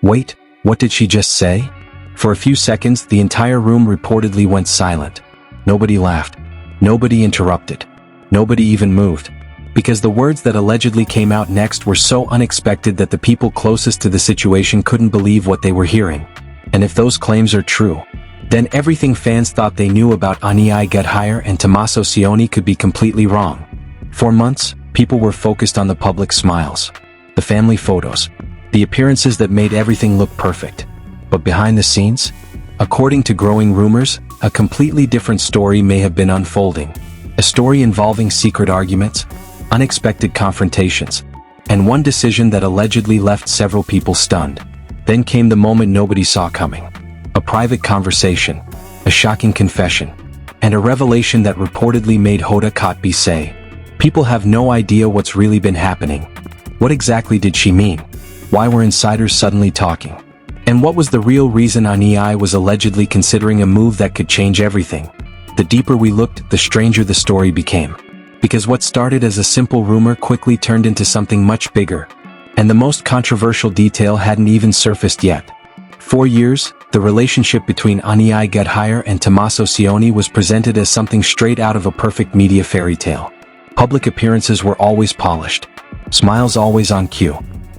Wait, what did she just say? For a few seconds, the entire room reportedly went silent. Nobody laughed. Nobody interrupted. Nobody even moved. Because the words that allegedly came out next were so unexpected that the people closest to the situation couldn't believe what they were hearing. And if those claims are true, then everything fans thought they knew about Anii Guthire and Tommaso Cioni could be completely wrong. For months, people were focused on the public smiles, the family photos, the appearances that made everything look perfect. But behind the scenes, according to growing rumors, a completely different story may have been unfolding. A story involving secret arguments, unexpected confrontations, and one decision that allegedly left several people stunned. Then came the moment nobody saw coming. A private conversation, a shocking confession, and a revelation that reportedly made Hoda Kotb say, "People have no idea what's really been happening." What exactly did she mean? Why were insiders suddenly talking? And what was the real reason Anii was allegedly considering a move that could change everything? The deeper we looked, the stranger the story became. Because what started as a simple rumor quickly turned into something much bigger. And the most controversial detail hadn't even surfaced yet. For years, the relationship between Anii Guthire and Tommaso Cioni was presented as something straight out of a perfect media fairy tale. Public appearances were always polished, smiles always on cue,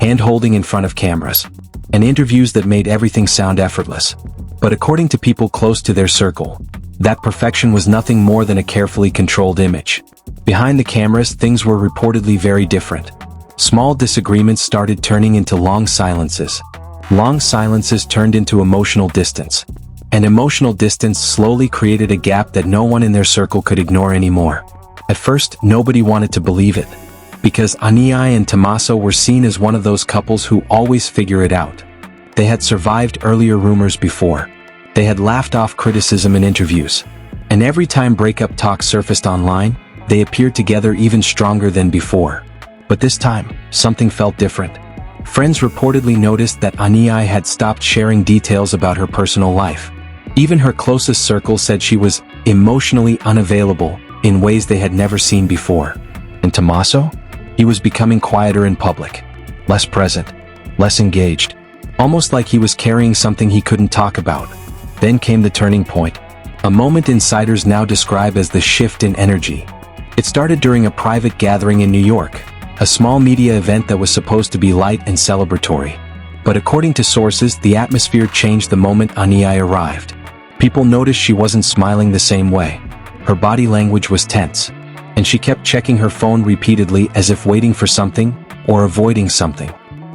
hand-holding in front of cameras, and interviews that made everything sound effortless. But according to people close to their circle, that perfection was nothing more than a carefully controlled image. Behind the cameras, things were reportedly very different. Small disagreements started turning into long silences. Long silences turned into emotional distance. And emotional distance slowly created a gap that no one in their circle could ignore anymore. At first, nobody wanted to believe it. Because Anii and Tommaso were seen as one of those couples who always figure it out. They had survived earlier rumors before. They had laughed off criticism in interviews. And every time breakup talk surfaced online, they appeared together even stronger than before. But this time, something felt different. Friends reportedly noticed that Anii had stopped sharing details about her personal life. Even her closest circle said she was emotionally unavailable in ways they had never seen before. And Tommaso? He was becoming quieter in public, less present, less engaged, almost like he was carrying something he couldn't talk about. Then came the turning point, a moment insiders now describe as the shift in energy. It started during a private gathering in New York, a small media event that was supposed to be light and celebratory. But according to sources, the atmosphere changed the moment Anii arrived. People noticed she wasn't smiling the same way. Her body language was tense, and she kept checking her phone repeatedly as if waiting for something or avoiding something.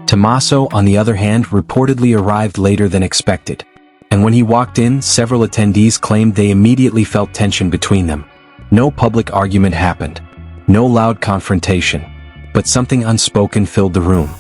Tommaso, on the other hand, reportedly arrived later than expected. And when he walked in, several attendees claimed they immediately felt tension between them. No public argument happened. No loud confrontation. But something unspoken filled the room.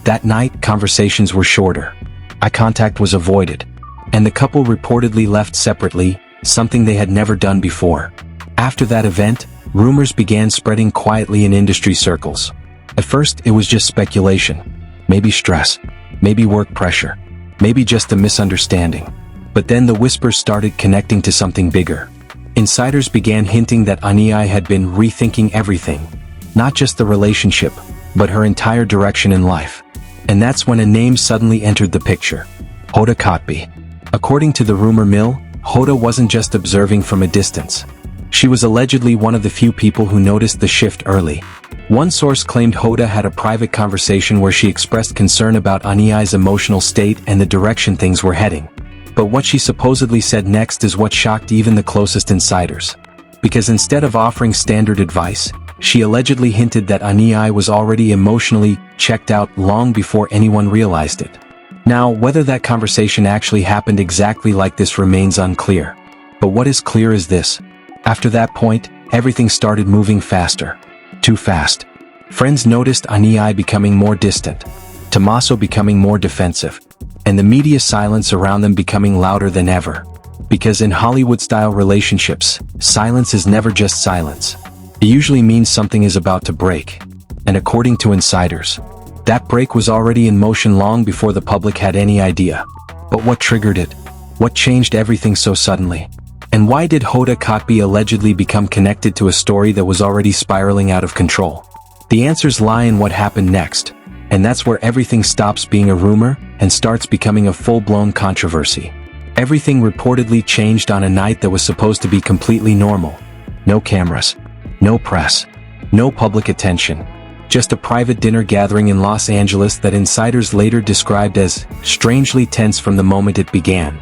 That night, conversations were shorter. Eye contact was avoided. And the couple reportedly left separately, something they had never done before. After that event, rumors began spreading quietly in industry circles. At first, it was just speculation. Maybe stress. Maybe work pressure. Maybe just a misunderstanding. But then the whispers started connecting to something bigger. Insiders began hinting that Anii had been rethinking everything. Not just the relationship, but her entire direction in life. And that's when a name suddenly entered the picture. Hoda Kotb. According to the rumor mill, Hoda wasn't just observing from a distance. She was allegedly one of the few people who noticed the shift early. One source claimed Hoda had a private conversation where she expressed concern about Anii's emotional state and the direction things were heading. But what she supposedly said next is what shocked even the closest insiders. Because instead of offering standard advice, she allegedly hinted that Anii was already emotionally checked out long before anyone realized it. Now, whether that conversation actually happened exactly like this remains unclear. But what is clear is this. After that point, everything started moving faster. Too fast. Friends noticed Anii becoming more distant, Tommaso becoming more defensive, and the media silence around them becoming louder than ever. Because in Hollywood-style relationships, silence is never just silence. It usually means something is about to break. And according to insiders, that break was already in motion long before the public had any idea. But what triggered it? What changed everything so suddenly? And why did Hoda Kotb allegedly become connected to a story that was already spiraling out of control? The answers lie in what happened next. And that's where everything stops being a rumor and starts becoming a full-blown controversy. Everything reportedly changed on a night that was supposed to be completely normal. No cameras, no press, no public attention. Just a private dinner gathering in Los Angeles that insiders later described as strangely tense from the moment it began.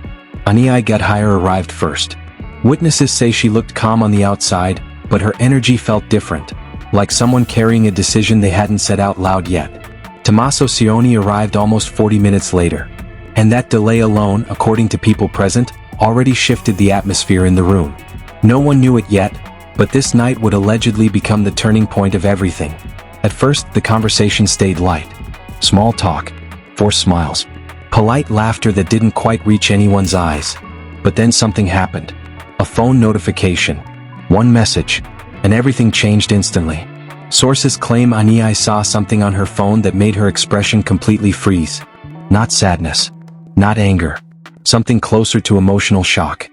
Anii Guthire arrived first. Witnesses say she looked calm on the outside, but her energy felt different, like someone carrying a decision they hadn't said out loud yet. Tommaso Cioni arrived almost 40 minutes later. And that delay alone, according to people present, already shifted the atmosphere in the room. No one knew it yet, but this night would allegedly become the turning point of everything. At first, the conversation stayed light. Small talk, forced smiles, polite laughter that didn't quite reach anyone's eyes. But then something happened. A phone notification, one message, and everything changed instantly. Sources claim Anii saw something on her phone that made her expression completely freeze. Not sadness, not anger, something closer to emotional shock.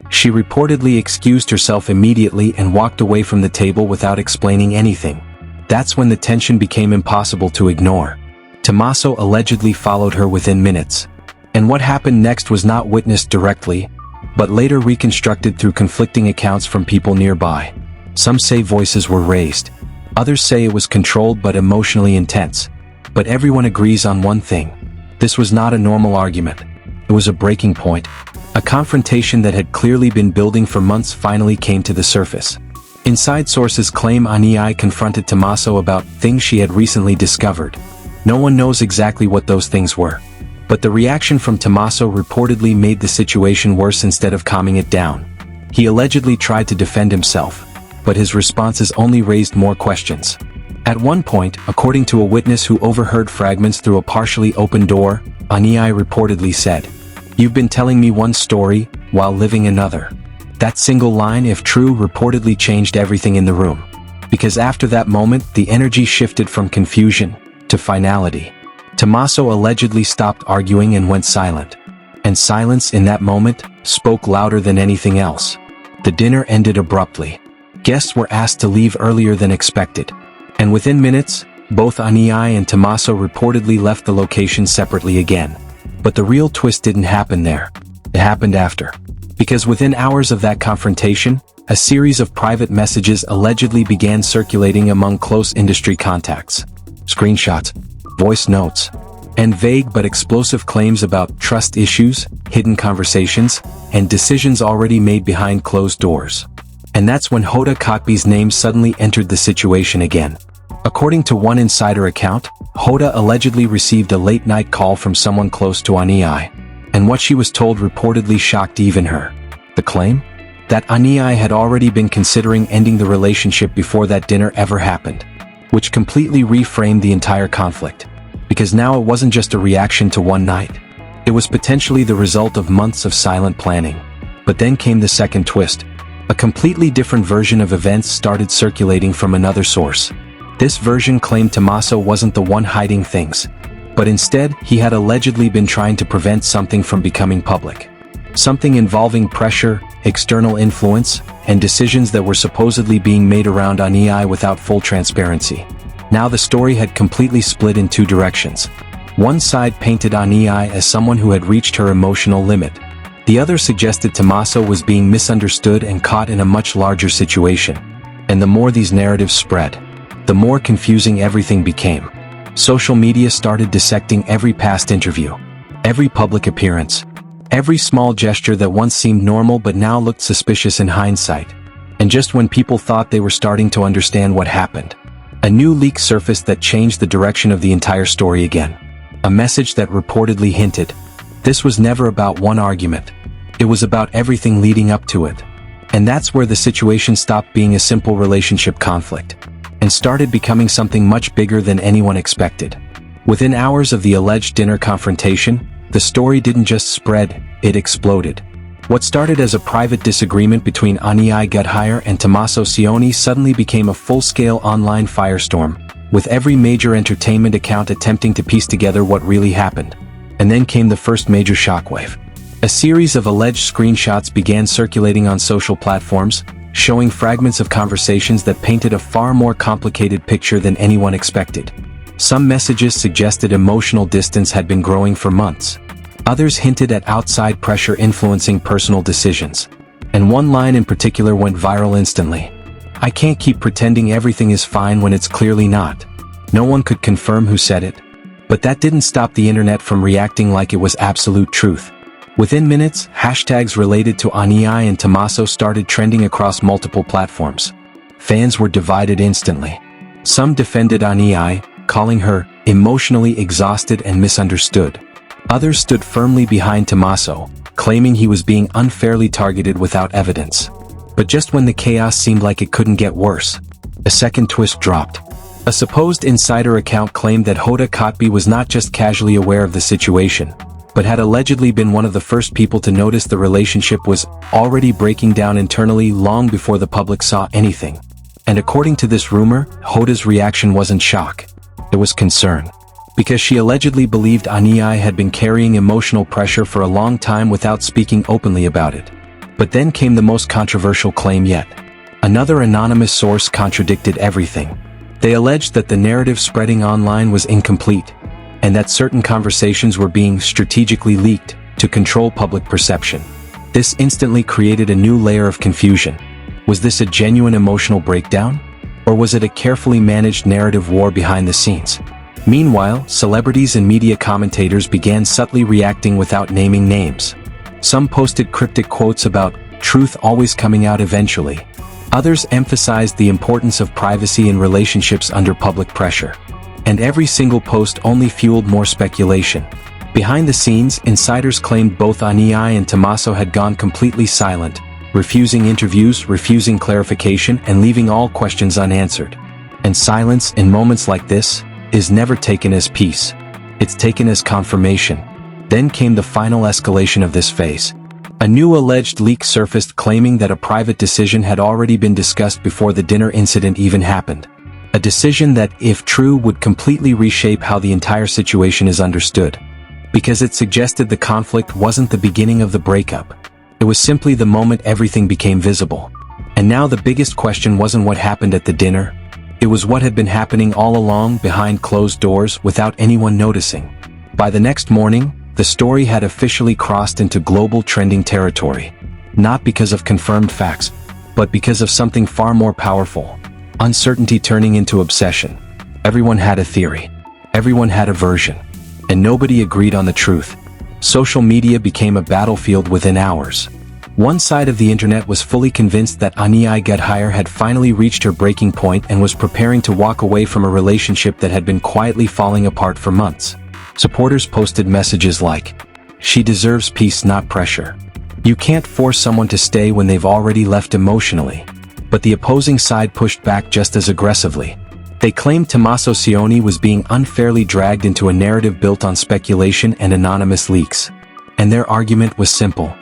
She reportedly excused herself immediately and walked away from the table without explaining anything. That's when the tension became impossible to ignore. Tommaso allegedly followed her within minutes. And what happened next was not witnessed directly, but later reconstructed through conflicting accounts from people nearby. Some say voices were raised. Others say it was controlled but emotionally intense. But everyone agrees on one thing. This was not a normal argument. It was a breaking point. A confrontation that had clearly been building for months finally came to the surface. Inside sources claim Anii confronted Tommaso about things she had recently discovered. No one knows exactly what those things were. But the reaction from Tommaso reportedly made the situation worse instead of calming it down. He allegedly tried to defend himself, but his responses only raised more questions. At one point, according to a witness who overheard fragments through a partially open door, Anii reportedly said, "You've been telling me one story, while living another." That single line, if true, reportedly changed everything in the room. Because after that moment, the energy shifted from confusion to finality. Tommaso allegedly stopped arguing and went silent. And silence in that moment spoke louder than anything else. The dinner ended abruptly. Guests were asked to leave earlier than expected. And within minutes, both Anii and Tommaso reportedly left the location separately again. But the real twist didn't happen there. It happened after. Because within hours of that confrontation, a series of private messages allegedly began circulating among close industry contacts. Screenshots, voice notes, and vague but explosive claims about trust issues, hidden conversations, and decisions already made behind closed doors. And that's when Hoda Kotb's name suddenly entered the situation again. According to one insider account, Hoda allegedly received a late-night call from someone close to Anii, and what she was told reportedly shocked even her. The claim? That Anii had already been considering ending the relationship before that dinner ever happened, which completely reframed the entire conflict. Because now it wasn't just a reaction to one night. It was potentially the result of months of silent planning. But then came the second twist. A completely different version of events started circulating from another source. This version claimed Tommaso wasn't the one hiding things, but instead he had allegedly been trying to prevent something from becoming public. Something involving pressure, external influence, and decisions that were supposedly being made around Anii without full transparency. Now the story had completely split in two directions. One side painted Anii as someone who had reached her emotional limit. The other suggested Tommaso was being misunderstood and caught in a much larger situation. And the more these narratives spread, the more confusing everything became. Social media started dissecting every past interview, every public appearance, every small gesture that once seemed normal but now looked suspicious in hindsight. And just when people thought they were starting to understand what happened, a new leak surfaced that changed the direction of the entire story again. A message that reportedly hinted, this was never about one argument. It was about everything leading up to it. And that's where the situation stopped being a simple relationship conflict and started becoming something much bigger than anyone expected. Within hours of the alleged dinner confrontation, the story didn't just spread, it exploded. What started as a private disagreement between Anii Guthire and Tommaso Cioni suddenly became a full-scale online firestorm, with every major entertainment account attempting to piece together what really happened. And then came the first major shockwave. A series of alleged screenshots began circulating on social platforms, showing fragments of conversations that painted a far more complicated picture than anyone expected. Some messages suggested emotional distance had been growing for months. Others hinted at outside pressure influencing personal decisions. And one line in particular went viral instantly. "I can't keep pretending everything is fine when it's clearly not." No one could confirm who said it. But that didn't stop the internet from reacting like it was absolute truth. Within minutes, hashtags related to Anii and Tommaso started trending across multiple platforms. Fans were divided instantly. Some defended Anii, calling her emotionally exhausted and misunderstood. Others stood firmly behind Tommaso, claiming he was being unfairly targeted without evidence. But just when the chaos seemed like it couldn't get worse, a second twist dropped. A supposed insider account claimed that Hoda Kotb was not just casually aware of the situation, but had allegedly been one of the first people to notice the relationship was already breaking down internally long before the public saw anything. And according to this rumor, Hoda's reaction wasn't shock. It was concern. Because she allegedly believed Anii had been carrying emotional pressure for a long time without speaking openly about it. But then came the most controversial claim yet. Another anonymous source contradicted everything. They alleged that the narrative spreading online was incomplete, and that certain conversations were being strategically leaked to control public perception. This instantly created a new layer of confusion. Was this a genuine emotional breakdown? Or was it a carefully managed narrative war behind the scenes? Meanwhile, celebrities and media commentators began subtly reacting without naming names. Some posted cryptic quotes about truth always coming out eventually. Others emphasized the importance of privacy in relationships under public pressure. And every single post only fueled more speculation. Behind the scenes, insiders claimed both Anii and Tommaso had gone completely silent, refusing interviews, refusing clarification, and leaving all questions unanswered. And silence, in moments like this, is never taken as peace. It's taken as confirmation. Then came the final escalation of this phase. A new alleged leak surfaced claiming that a private decision had already been discussed before the dinner incident even happened. A decision that, if true, would completely reshape how the entire situation is understood. Because it suggested the conflict wasn't the beginning of the breakup. It was simply the moment everything became visible. And now the biggest question wasn't what happened at the dinner. It was what had been happening all along behind closed doors without anyone noticing. By the next morning, the story had officially crossed into global trending territory. Not because of confirmed facts, but because of something far more powerful. Uncertainty turning into obsession. Everyone had a theory. Everyone had a version. And nobody agreed on the truth. Social media became a battlefield within hours. One side of the internet was fully convinced that Anii Guthire had finally reached her breaking point and was preparing to walk away from a relationship that had been quietly falling apart for months. Supporters posted messages like, "She deserves peace, not pressure. You can't force someone to stay when they've already left emotionally." But the opposing side pushed back just as aggressively. They claimed Tommaso Cioni was being unfairly dragged into a narrative built on speculation and anonymous leaks. And their argument was simple.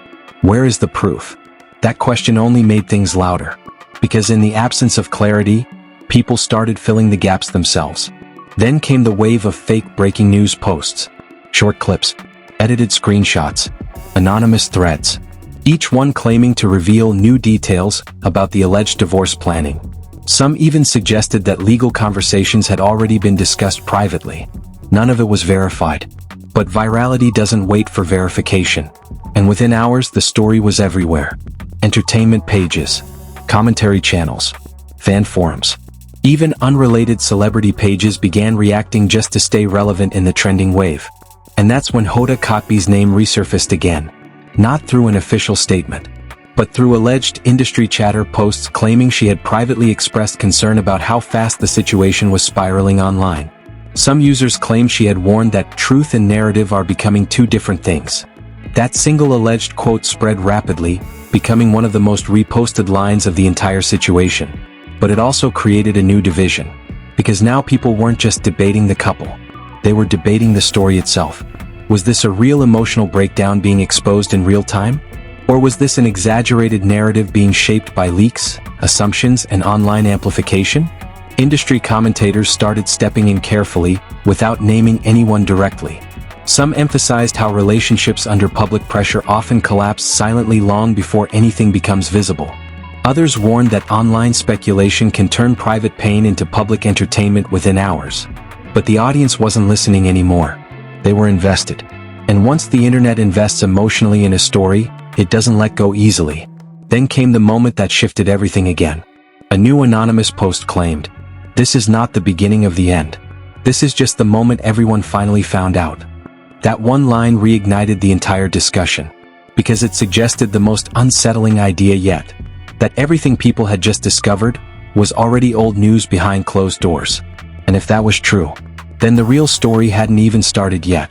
Where is the proof? That question only made things louder. Because in the absence of clarity, people started filling the gaps themselves. Then came the wave of fake breaking news posts. Short clips, edited screenshots, anonymous threads. Each one claiming to reveal new details about the alleged divorce planning. Some even suggested that legal conversations had already been discussed privately. None of it was verified. But virality doesn't wait for verification. And within hours, the story was everywhere. Entertainment pages, commentary channels, fan forums. Even unrelated celebrity pages began reacting just to stay relevant in the trending wave. And that's when Hoda Kotb's name resurfaced again. Not through an official statement, but through alleged industry chatter posts claiming she had privately expressed concern about how fast the situation was spiraling online. Some users claimed she had warned that truth and narrative are becoming two different things. That single alleged quote spread rapidly, becoming one of the most reposted lines of the entire situation. But it also created a new division. Because now people weren't just debating the couple. They were debating the story itself. Was this a real emotional breakdown being exposed in real time? Or was this an exaggerated narrative being shaped by leaks, assumptions, and online amplification? Industry commentators started stepping in carefully, without naming anyone directly. Some emphasized how relationships under public pressure often collapse silently long before anything becomes visible. Others warned that online speculation can turn private pain into public entertainment within hours. But the audience wasn't listening anymore. They were invested. And once the internet invests emotionally in a story, it doesn't let go easily. Then came the moment that shifted everything again. A new anonymous post claimed, "This is not the beginning of the end. This is just the moment everyone finally found out." That one line reignited the entire discussion, because it suggested the most unsettling idea yet, that everything people had just discovered was already old news behind closed doors. And if that was true, then the real story hadn't even started yet.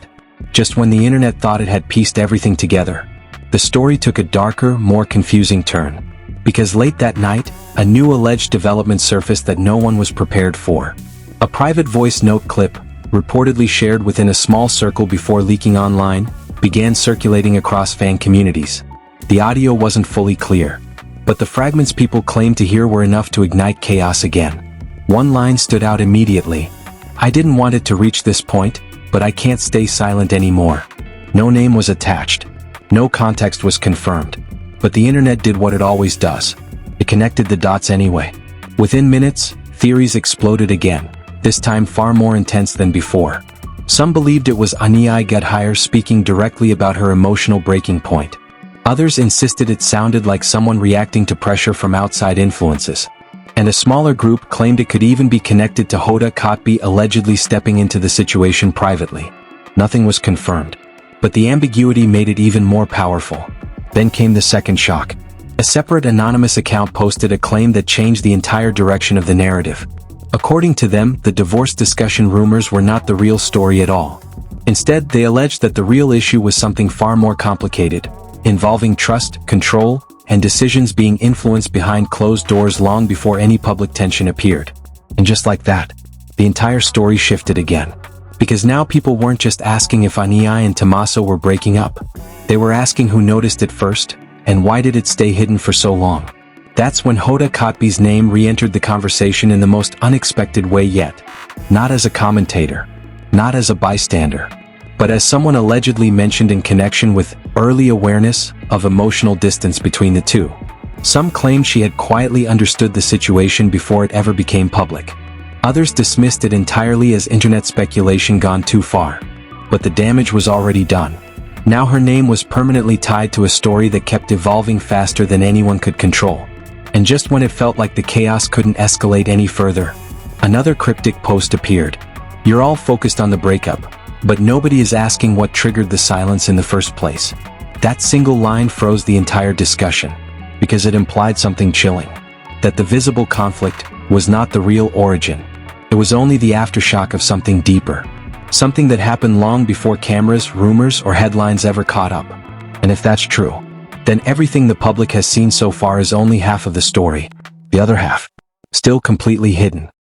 Just when the internet thought it had pieced everything together, the story took a darker, more confusing turn. Because late that night, a new alleged development surfaced that no one was prepared for. A private voice note clip, reportedly shared within a small circle before leaking online, began circulating across fan communities. The audio wasn't fully clear, but the fragments people claimed to hear were enough to ignite chaos again. One line stood out immediately. "I didn't want it to reach this point, but I can't stay silent anymore." No name was attached. No context was confirmed. But the internet did what it always does. It connected the dots anyway. Within minutes, theories exploded again, this time far more intense than before. Some believed it was Anii Guthire speaking directly about her emotional breaking point. Others insisted it sounded like someone reacting to pressure from outside influences. And a smaller group claimed it could even be connected to Hoda Kotb allegedly stepping into the situation privately. Nothing was confirmed. But the ambiguity made it even more powerful. Then came the second shock. A separate anonymous account posted a claim that changed the entire direction of the narrative. According to them, the divorce discussion rumors were not the real story at all. Instead, they alleged that the real issue was something far more complicated, involving trust, control, and decisions being influenced behind closed doors long before any public tension appeared. And just like that, the entire story shifted again. Because now people weren't just asking if Anii and Tommaso were breaking up. They were asking who noticed it first, and why did it stay hidden for so long. That's when Hoda Kotb's name re-entered the conversation in the most unexpected way yet. Not as a commentator, not as a bystander, but as someone allegedly mentioned in connection with early awareness of emotional distance between the two. Some claimed she had quietly understood the situation before it ever became public. Others dismissed it entirely as internet speculation gone too far. But the damage was already done. Now her name was permanently tied to a story that kept evolving faster than anyone could control. And just when it felt like the chaos couldn't escalate any further, another cryptic post appeared. "You're all focused on the breakup, but nobody is asking what triggered the silence in the first place." That single line froze the entire discussion, because it implied something chilling. That the visible conflict was not the real origin. It was only the aftershock of something deeper. Something that happened long before cameras, rumors, or headlines ever caught up. And if that's true, then everything the public has seen so far is only half of the story. The other half, still completely hidden.